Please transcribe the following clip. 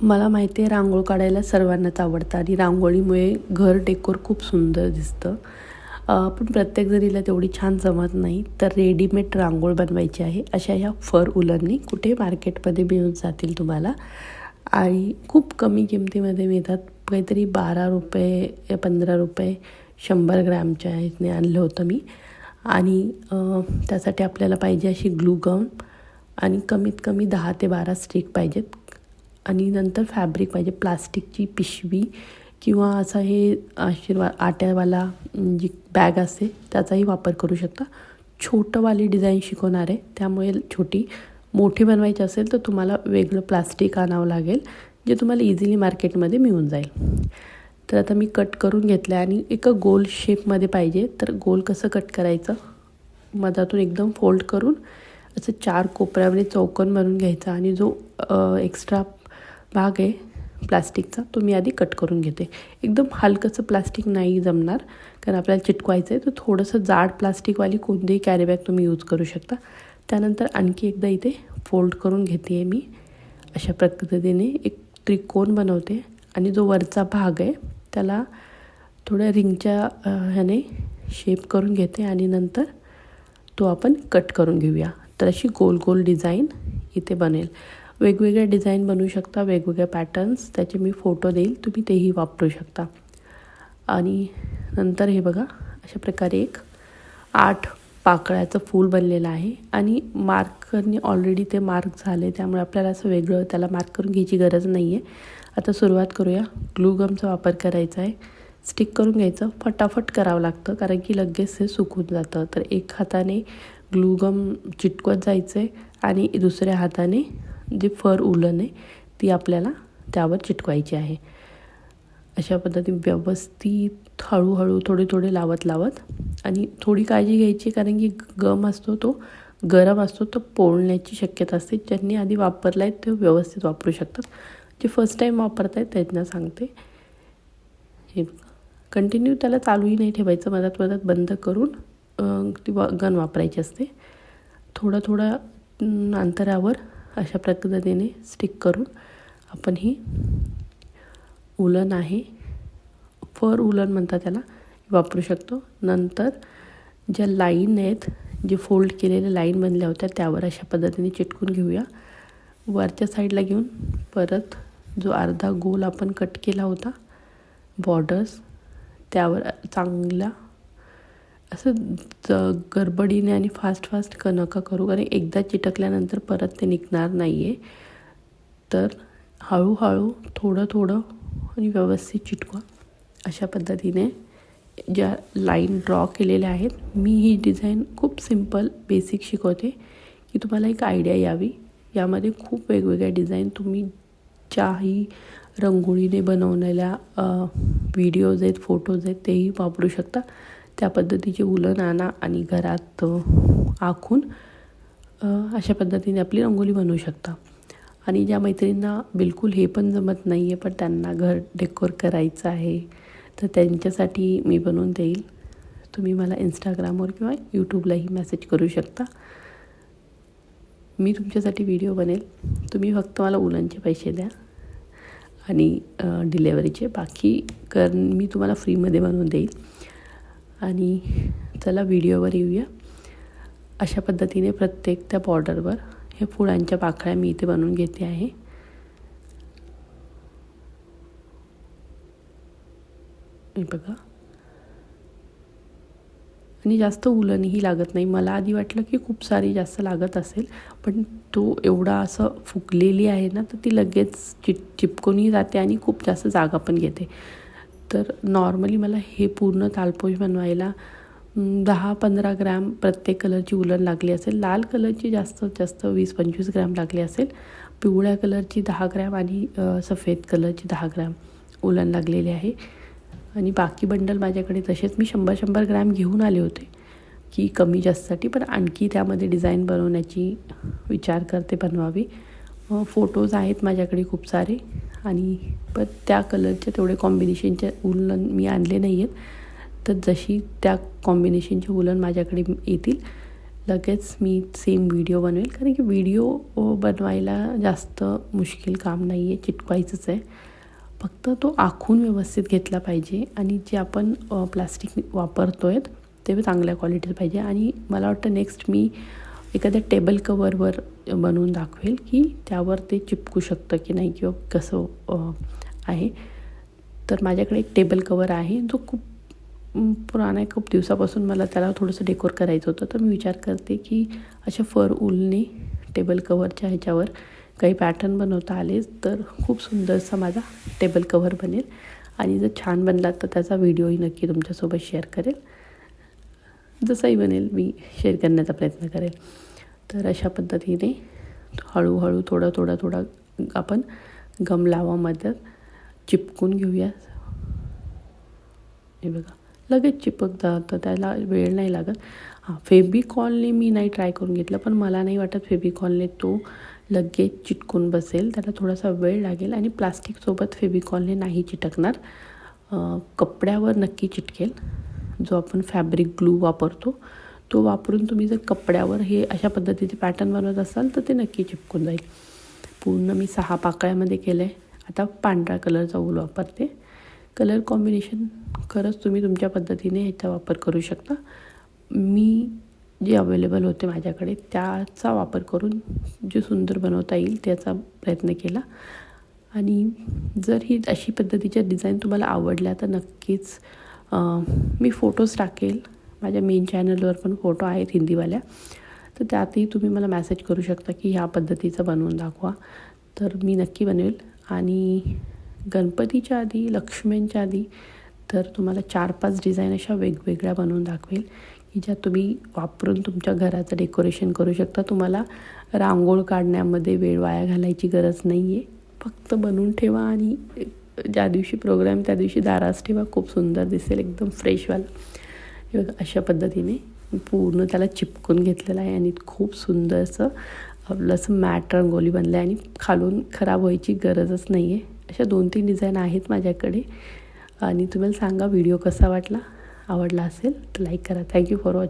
मला माहिती आहे रांगोळी काढायला सर्वांनाच आवडतं आणि रांगोळीमुळे घर डेकोर खूप सुंदर दिसतं. पण प्रत्येक जणीला तेवढी छान जमत नाही. तर रेडीमेड रांगोळी बनवायची आहे. अशा ह्या फर उलननी कुठे मार्केटमध्ये मिळून जातील तुम्हाला आणि खूप कमी किमतीमध्ये मिळतात. काहीतरी 12 रुपये या 15 रुपये 100 ग्रॅमच्या ह्याने आणलं होतं मी. आणि त्यासाठी आपल्याला पाहिजे अशी ग्लू गम आणि कमीत कमी 10 ते 12 स्टिक पाहिजेत. आणि नंतर फॅब्रिक पाहिजे, प्लास्टिकची पिशवी किंवा असा हे आशीर्वाद आट्यावाला जी बॅग असते त्याचाही वापर करू शकता. छोटंवाली डिझाईन शिकवणार आहे, त्यामुळे छोटी. मोठी बनवायची असेल तर तुम्हाला वेगळं प्लास्टिक आणावं लागेल, जे तुम्हाला इझिली मार्केटमध्ये मिळून जाईल. तर आता मी कट करून घेतलं आहे आणि एका गोल शेपमध्ये पाहिजे. तर गोल कसं कट करायचं, मधातून एकदम फोल्ड करून असं 4 कोपऱ्यामध्ये चौकोन बनवून घ्यायचा आणि जो एक्स्ट्रा भाग आहे प्लास्टिकचा तो मी आधी कट करून घेते. एकदम हलकंसं प्लास्टिक नाही जमणार, कारण आपल्याला चिटकवायचं आहे. तर थोडंसं जाड प्लास्टिकवाली कोणतीही कॅरीबॅग तुम्ही यूज करू शकता. त्यानंतर आणखी एकदा इथे फोल्ड करून घेते आहे मी. अशा पद्धतीने एक त्रिकोण बनवते आणि जो वरचा भाग आहे त्याला थोड्या रिंगच्या ह्याने शेप करून घेते आणि नंतर तो आपण कट करून घेऊया. तर अशी गोल गोल डिझाईन इथे बनेल. वेगवेगळ्या डिझाईन बनवू शकता, वेगवेगळे पॅटर्न्स, त्याचे मी फोटो देईल, तुम्ही तेही वापरू शकता. आणि नंतर हे बघा, अशा प्रकारे एक 8 पाकळ्याचं फूल बनलेलं आहे आणि मार्करने ऑलरेडी ते मार्क झाले, त्यामुळे आपल्याला असं वेगळं त्याला मार्क करून घ्यायची गरज नाही आहे. आता सुरुवात करूया. ग्लू गमचा वापर करायचा आहे. स्टिक करून घ्यायचं, फटाफट करावं लागतं कारण की लगेच हे सुकून जातं. तर एक हाताने ग्लू गम चिटकवत जायचं आहे आणि दुसऱ्या हाताने जी फर उलन आहे ती आपल्याला त्यावर चिटकवायची आहे. अशा पद्धतीने व्यवस्थित हळूहळू थोडे थोडे लावत आणि थोडी काळजी घ्यायची, कारण की गम असतो तो गरम असतो, तो पोळण्याची शक्यता असते. ज्यांनी आधी वापरला आहे ते व्यवस्थित वापरू शकतात. जे फर्स्ट टाईम वापरत आहेत त्यांना सांगते. हे कंटिन्यू त्याला चालूही नाही ठेवायचं, मधात बंद करून ती गन वापरायची असते. थोडं अंतरावर अशा पद्धतीने स्टिक करून आपण ही उलन आहे, फर उलन म्हणतात त्याला, वापरू शकतो. नंतर ज्या लाईन आहेत, जे फोल्ड केलेल्या लाईन बनल्या होत्या त्यावर अशा पद्धतीने चिटकून घेऊया. वरच्या साईडला घेऊन परत जो अर्धा गोल आपण कट केला होता बॉर्डर्स, त्यावर चांगला असं गडबडीने आणि फास्ट नका करू, कारण एकदा चिटकल्यानंतर परत ते निघणार नाही आहे. तर हळूहळू थोडं आणि व्यवस्थित चिटकवा. अशा पद्धतीने ज्या लाईन ड्रॉ केलेल्या आहेत, मी ही डिझाईन खूप सिम्पल बेसिक शिकवते की तुम्हाला एक आयडिया यावी. यामध्ये खूप वेगवेगळ्या डिझाईन तुम्ही ज्याही रंगोळीने बनवलेल्या व्हिडिओज आहेत, फोटोज आहेत, तेही वापरू शकता. त्या पद्धतीचे उलन आणा आणि घरात आखून अशा पद्धतीने आपली रंगोली बनवू शकता. आणि ज्या मैत्रिणींना बिलकुल हे पण जमत नाही आहे, पण त्यांना घर डेकोर करायचं आहे, तर त्यांच्यासाठी मी बनवून देईल. तुम्ही मला इंस्टाग्रामवर किंवा यूट्यूबलाही मेसेज करू शकता. मी तुमच्यासाठी व्हिडिओ बनेल. तुम्ही फक्त मला उलनचे पैसे द्या आणि डिलेवरीचे, बाकी मी तुम्हाला फ्रीमध्ये बनवून देईल. आणि चला व्हिडिओवर येऊया. अशा पद्धतीने प्रत्येक त्या बॉर्डरवर हे फुलांच्या पाकळ्या मी इथे बनवून घेते आहे. हे बघा, आणि जास्त उलनही लागत नाही. मला आधी वाटलं की खूप सारी जास्त लागत असेल, पण तो एवढा असं फुगलेली आहे ना, तर ती लगेच चिपकूनही जाते आणि खूप जास्त जागा पण घेते. तर नॉर्मली मला हे पूर्ण तालपोश बनवायला 10-15 ग्रॅम प्रत्येक कलरची उलन लागली असेल. लाल कलरची जास्तीत जास्त 20-25 ग्रॅम लागली असेल. पिवळ्या कलरची 10 ग्रॅम आणि सफेद कलरची 10 ग्रॅम उलन लागलेली आहे. आणि बाकी बंडल माझ्याकडे तसेच मी 100-100 ग्रॅम घेऊन आले होते की कमी जास्तसाठी, पण आणखी त्यामध्ये डिझाईन बनवण्याची विचार करते बनवावी. फोटोज आहेत माझ्याकडे खूप सारे, आणि पण त्या कलरचे तेवढे कॉम्बिनेशनचे उलन मी आणले नाही आहेत. तर जशी त्या कॉम्बिनेशनचे उलन माझ्याकडे येतील लगेच मी सेम व्हिडिओ बनवेल, कारण की व्हिडिओ बनवायला जास्त मुश्किल काम नाही आहे, चिटकवायचंच आहे. फक्त तो आखून व्यवस्थित घेतला पाहिजे आणि जे आपण प्लास्टिक वापरतो आहे ते चांगल्या क्वालिटीचं पाहिजे. आणि मला वाटतं नेक्स्ट मी एखाद्या टेबल कवरवर बनवून दाखवेल की त्यावर ते चिपकू शकतं की नाही किंवा कसं आहे. तर माझ्याकडे एक टेबल कवर आहे जो खूप पुराणा आहे, खूप दिवसापासून मला त्याला थोडंसं डेकोर करायचं होतं. तर मी विचार करते की अशा फर ऊलने टेबल कवरच्या ह्याच्यावर काही पॅटर्न बनवता आले तर खूप सुंदरसा माझा टेबल कवर बनेल. आणि जर छान बनला तर त्याचा व्हिडिओही नक्की तुमच्यासोबत शेअर करेल. जसंही बनेल मी शेअर करण्याचा प्रयत्न करेल. तर अशा पद्धतीने हळूहळू थोडा आपण गम लावामध्ये चिपकून घेऊया. हे बघा लगेच चिपक जातं, त्याला वेळ नाही लागत. फेबिकॉलने मी नाही ट्राय करून घेतलं, पण मला नाही वाटत फेबिकॉलने तो लगेच चिटकून बसेल, त्याला थोडासा वेळ लागेल. आणि प्लास्टिकसोबत फेबिकॉलने नाही चिटकणार, कपड्यावर नक्की चिटकेल. जो आपण फॅब्रिक ग्लू वापरतो तो वापरून तुम्ही जर कपड्यावर हे अशा पद्धतीचे पॅटर्न बनवत असाल तर ते नक्की चिपकून जाईल. पूर्ण मी 6 पाकळ्यामध्ये केलं आहे. आता पांढरा कलरचा ऊल वापरते. कलर कॉम्बिनेशन खरंच तुम्ही तुमच्या पद्धतीने ह्याचा वापर करू शकता. मी जे अवेलेबल होते माझ्याकडे त्याचा वापर करून जे सुंदर बनवता येईल त्याचा प्रयत्न केला. आणि जर ही अशी पद्धतीच्या डिझाईन तुम्हाला आवडल्या तर नक्कीच मी फोटोज टाकेल. माझ्या मेन चॅनलवर पण फोटो आहेत हिंदीवाल्या, तर त्यातही तुम्ही मला मेसेज करू शकता की ह्या पद्धतीचं बनवून दाखवा, तर मी नक्की बनवेल. आणि गणपतीच्या आधी, लक्ष्मींच्या आधी तर तुम्हाला 4-5 डिझाईन अशा वेगवेगळ्या बनवून दाखवेल की ज्या तुम्ही वापरून तुमच्या घराचं डेकोरेशन करू शकता. तुम्हाला रांगोळ काढण्यामध्ये वेळ वाया घालायची गरज नाही आहे. फक्त बनवून ठेवा आणि ज्या दिवशी प्रोग्राम त्या दिवशी दारास ठेवा, खूप सुंदर दिसेल, एकदम फ्रेशवाला. हे बघा अशा पद्धतीने पूर्ण त्याला चिपकून घेतलेलं आहे आणि खूप सुंदरसं आपलं असं मॅट रंगोली बनलं आहे आणि खालून खराब व्हायची गरजच नाही आहे. अशा 2-3 डिझाईन आहेत माझ्याकडे. आणि तुम्हाला सांगा व्हिडिओ कसा वाटला, आवडला असेल तर लाईक करा. Thank you for watching.